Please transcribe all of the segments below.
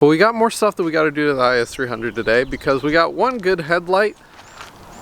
But we got more stuff that we got to do to the IS300 today because we got one good headlight,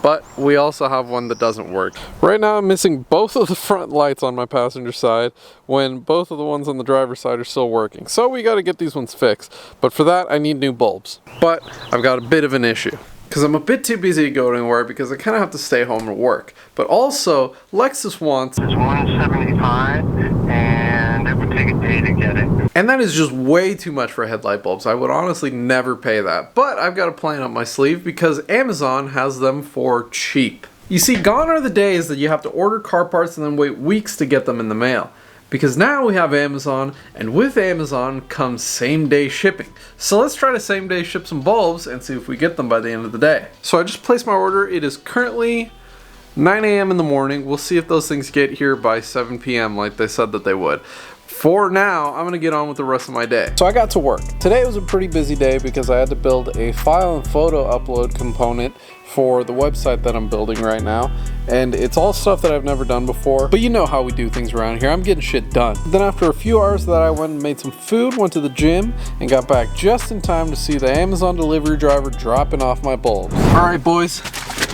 but we also have one that doesn't work. Right now I'm missing both of the front lights on my passenger side when both of the ones on the driver's side are still working. So we got to get these ones fixed. But for that I need new bulbs. But I've got a bit of an issue, because I'm a bit too busy to go anywhere because I kind of have to stay home and work. But also, Lexus wants... It's $175 and it would take a day to get it. And that is just way too much for headlight bulbs. I would honestly never pay that. But I've got a plan up my sleeve because Amazon has them for cheap. You see, gone are the days that you have to order car parts and then wait weeks to get them in the mail. Because now we have Amazon, and with Amazon comes same-day shipping. So let's try to same-day ship some bulbs and see if we get them by the end of the day. So I just placed my order. It is currently 9 a.m. in the morning. We'll see if those things get here by 7 p.m. like they said that they would. For now, I'm gonna get on with the rest of my day. So I got to work. Today was a pretty busy day because I had to build a file and photo upload component for the website that I'm building right now. And it's all stuff that I've never done before, but you know how we do things around here. I'm getting shit done. Then after a few hours that I went and made some food, went to the gym, and got back just in time to see the Amazon delivery driver dropping off my bulbs. All right, boys.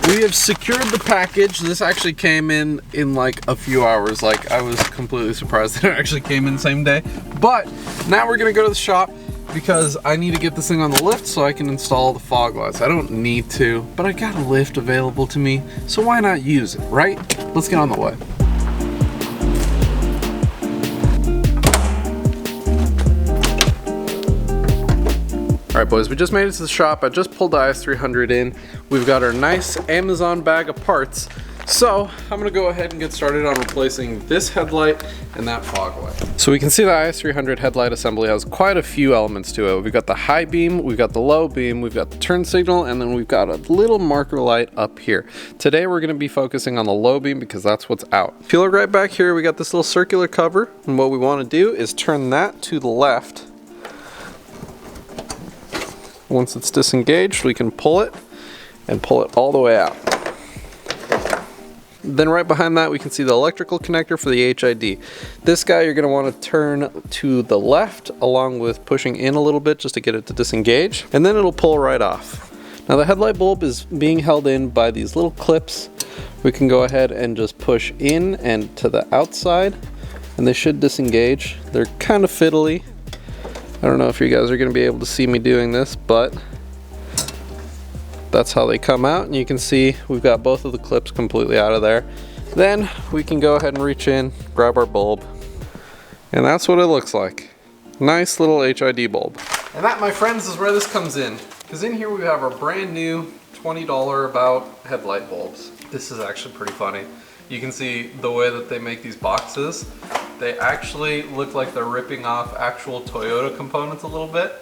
We have secured the package. This actually came in like a few hours. Like, I was completely surprised that it actually came in the same day. But now we're gonna go to the shop because I need to get this thing on the lift so I can install the fog lights. I don't need to, but I got a lift available to me, so why not use it, right? Let's get on the way. All right, boys, we just made it to the shop. I just pulled the IS300 in. We've got our nice Amazon bag of parts. So I'm gonna go ahead and get started on replacing this headlight and that fog light. So we can see the IS300 headlight assembly has quite a few elements to it. We've got the high beam, we've got the low beam, we've got the turn signal, and then we've got a little marker light up here. Today we're gonna be focusing on the low beam because that's what's out. If you look right back here, we got this little circular cover, and what we wanna do is turn that to the left. Once it's disengaged, we can pull it and pull it all the way out. Then right behind that, we can see the electrical connector for the HID. This guy you're gonna wanna turn to the left along with pushing in a little bit just to get it to disengage, and then it'll pull right off. Now the headlight bulb is being held in by these little clips. We can go ahead and just push in and to the outside, and they should disengage. They're kind of fiddly. I don't know if you guys are gonna be able to see me doing this, but that's how they come out, and you can see we've got both of the clips completely out of there. Then we can go ahead and reach in, grab our bulb, and that's what it looks like. Nice little HID bulb. And that, my friends, is where this comes in, because in here we have our brand new $20 about headlight bulbs. This is actually pretty funny. You can see the way that they make these boxes. They actually look like they're ripping off actual Toyota components a little bit,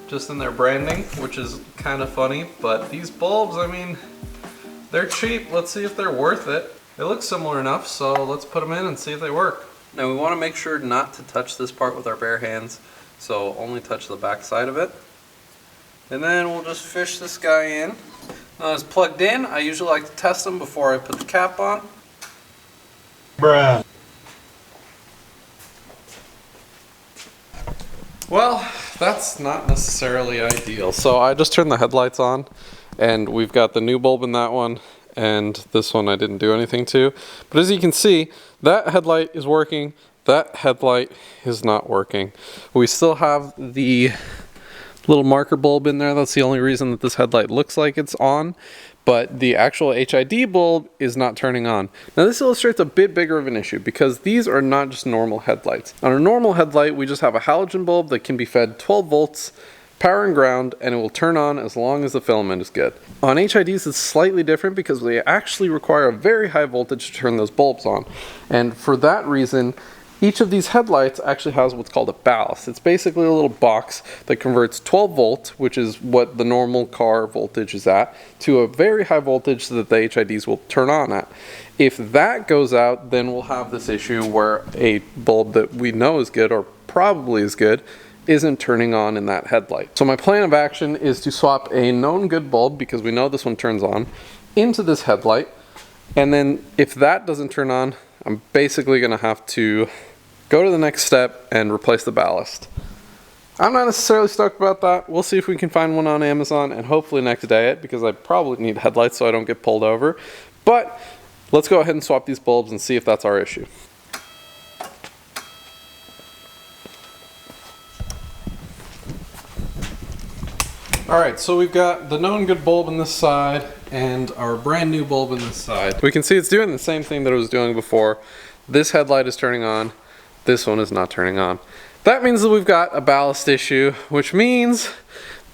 just in their branding, which is kind of funny. But these bulbs, I mean, they're cheap. Let's see if they're worth it. They look similar enough, so let's put them in and see if they work. Now we want to make sure not to touch this part with our bare hands, so only touch the back side of it. And then we'll just fish this guy in. Now it's plugged in. I usually like to test them before I put the cap on. Bruh. Well, that's not necessarily ideal. So I just turned the headlights on, and we've got the new bulb in that one, and this one I didn't do anything to. But as you can see, that headlight is working, that headlight is not working. We still have the little marker bulb in there. That's the only reason that this headlight looks like it's on, but the actual HID bulb is not turning on. Now this illustrates a bit bigger of an issue because these are not just normal headlights. On a normal headlight, we just have a halogen bulb that can be fed 12 volts, power and ground, and it will turn on as long as the filament is good. On HIDs, it's slightly different because they actually require a very high voltage to turn those bulbs on. And for that reason, each of these headlights actually has what's called a ballast. It's basically a little box that converts 12 volts, which is what the normal car voltage is at, to a very high voltage so that the HIDs will turn on at. If that goes out, then we'll have this issue where a bulb that we know is good, or probably is good, isn't turning on in that headlight. So my plan of action is to swap a known good bulb, because we know this one turns on, into this headlight. And then if that doesn't turn on, I'm basically gonna have to go to the next step and replace the ballast. I'm not necessarily stoked about that. We'll see if we can find one on Amazon and hopefully next day it, because I probably need headlights so I don't get pulled over. But let's go ahead and swap these bulbs and see if that's our issue. Alright, so we've got the known good bulb on this side and our brand new bulb on this side. We can see it's doing the same thing that it was doing before. This headlight is turning on, this one is not turning on. That means that we've got a ballast issue, which means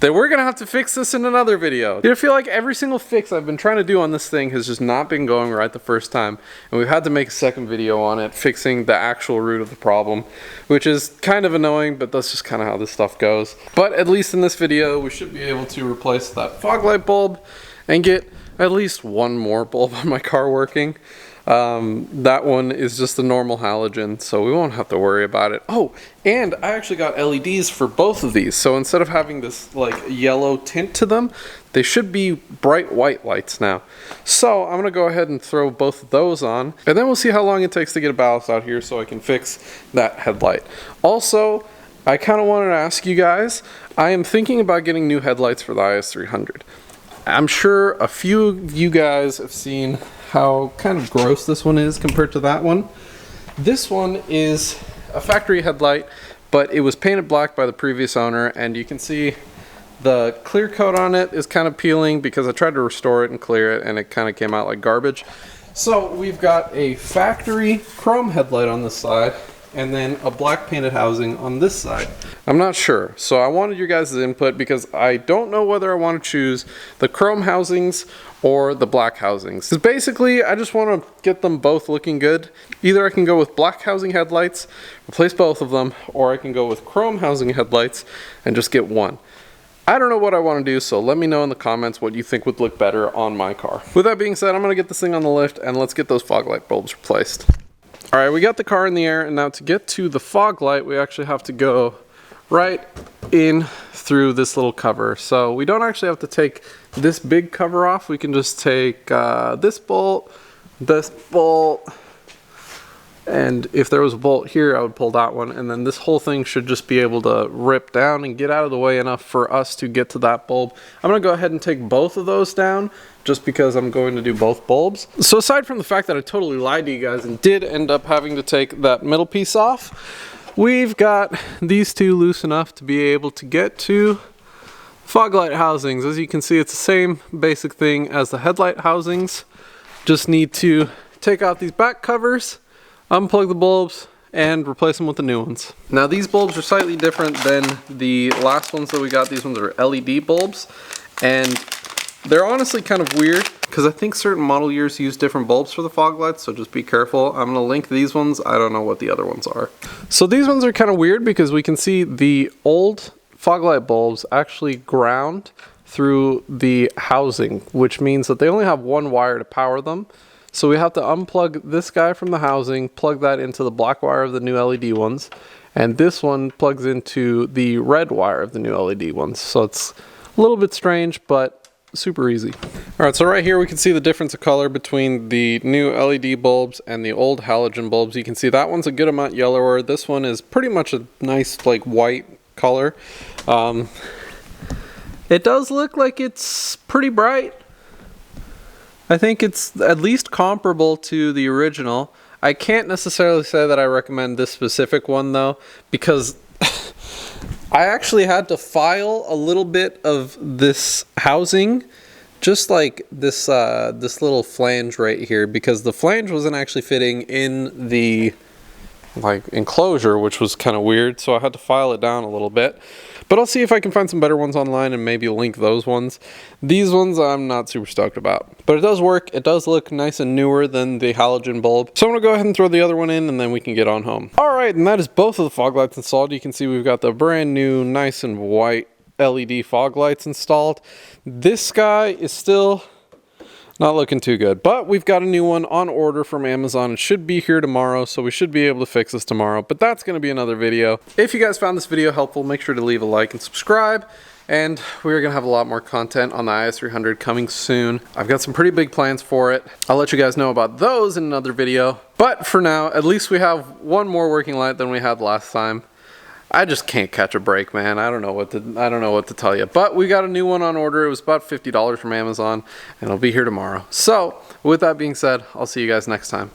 that we're gonna have to fix this in another video. I feel like every single fix I've been trying to do on this thing has just not been going right the first time, and we've had to make a second video on it, fixing the actual root of the problem, which is kind of annoying, but that's just kind of how this stuff goes. But at least in this video, we should be able to replace that fog light bulb and get at least one more bulb on my car working. That one is just a normal halogen, so we won't have to worry about it. Oh, and I actually got LEDs for both of these, so instead of having this like yellow tint to them, they should be bright white lights now. So I'm gonna go ahead and throw both of those on, and then we'll see how long it takes to get a ballast out here so I can fix that headlight. Also, I kind of wanted to ask you guys, I am thinking about getting new headlights for the IS300. I'm sure a few of you guys have seen how kind of gross this one is compared to that one. This one is a factory headlight, but it was painted black by the previous owner, and you can see the clear coat on it is kind of peeling because I tried to restore it and clear it and it kind of came out like garbage. So we've got a factory chrome headlight on this side and then a black painted housing on this side. I'm not sure, so I wanted your guys' input because I don't know whether I want to choose the chrome housings or the black housings. Because basically, I just want to get them both looking good. Either I can go with black housing headlights, replace both of them, or I can go with chrome housing headlights and just get one. I don't know what I want to do, so let me know in the comments what you think would look better on my car. With that being said, I'm going to get this thing on the lift and let's get those fog light bulbs replaced. Alright, we got the car in the air, and now to get to the fog light, we actually have to go right in through this little cover. So we don't actually have to take this big cover off. We can just take this bolt, and if there was a bolt here, I would pull that one, and then this whole thing should just be able to rip down and get out of the way enough for us to get to that bulb. I'm going to go ahead and take both of those down, just because I'm going to do both bulbs. So aside from the fact that I totally lied to you guys and did end up having to take that middle piece off, we've got these two loose enough to be able to get to fog light housings. As you can see, it's the same basic thing as the headlight housings. Just need to take out these back covers, unplug the bulbs, and replace them with the new ones. Now these bulbs are slightly different than the last ones that we got. These ones are LED bulbs, and they're honestly kind of weird because I think certain model years use different bulbs for the fog lights, so just be careful. I'm going to link these ones. I don't know what the other ones are. So these ones are kind of weird because we can see the old fog light bulbs actually ground through the housing, which means that they only have one wire to power them. So we have to unplug this guy from the housing, plug that into the black wire of the new LED ones, and this one plugs into the red wire of the new LED ones. So it's a little bit strange, but super easy. Alright, so right here we can see the difference of color between the new LED bulbs and the old halogen bulbs. You can see that one's a good amount yellower. This one is pretty much a nice like white color. It does look like it's pretty bright. I think it's at least comparable to the original. I can't necessarily say that I recommend this specific one though, because I actually had to file a little bit of this housing, just like this this little flange right here, because the flange wasn't actually fitting in the like enclosure, which was kind of weird, so I had to file it down a little bit. But I'll see if I can find some better ones online and maybe link those ones. These ones I'm not super stoked about, but it does work. It does look nice and newer than the halogen bulb. So I'm gonna go ahead and throw the other one in and then we can get on home. All right, and that is both of the fog lights installed. You can see we've got the brand new nice and white LED fog lights installed. This guy is still not looking too good, but we've got a new one on order from Amazon. It should be here tomorrow, so we should be able to fix this tomorrow, but that's going to be another video. If you guys found this video helpful, make sure to leave a like and subscribe, and we're going to have a lot more content on the IS300 coming soon. I've got some pretty big plans for it. I'll let you guys know about those in another video, but for now, at least we have one more working light than we had last time. I just can't catch a break, man. I don't know what to tell you. But we got a new one on order. It was about $50 from Amazon, and it'll be here tomorrow. So, with that being said, I'll see you guys next time.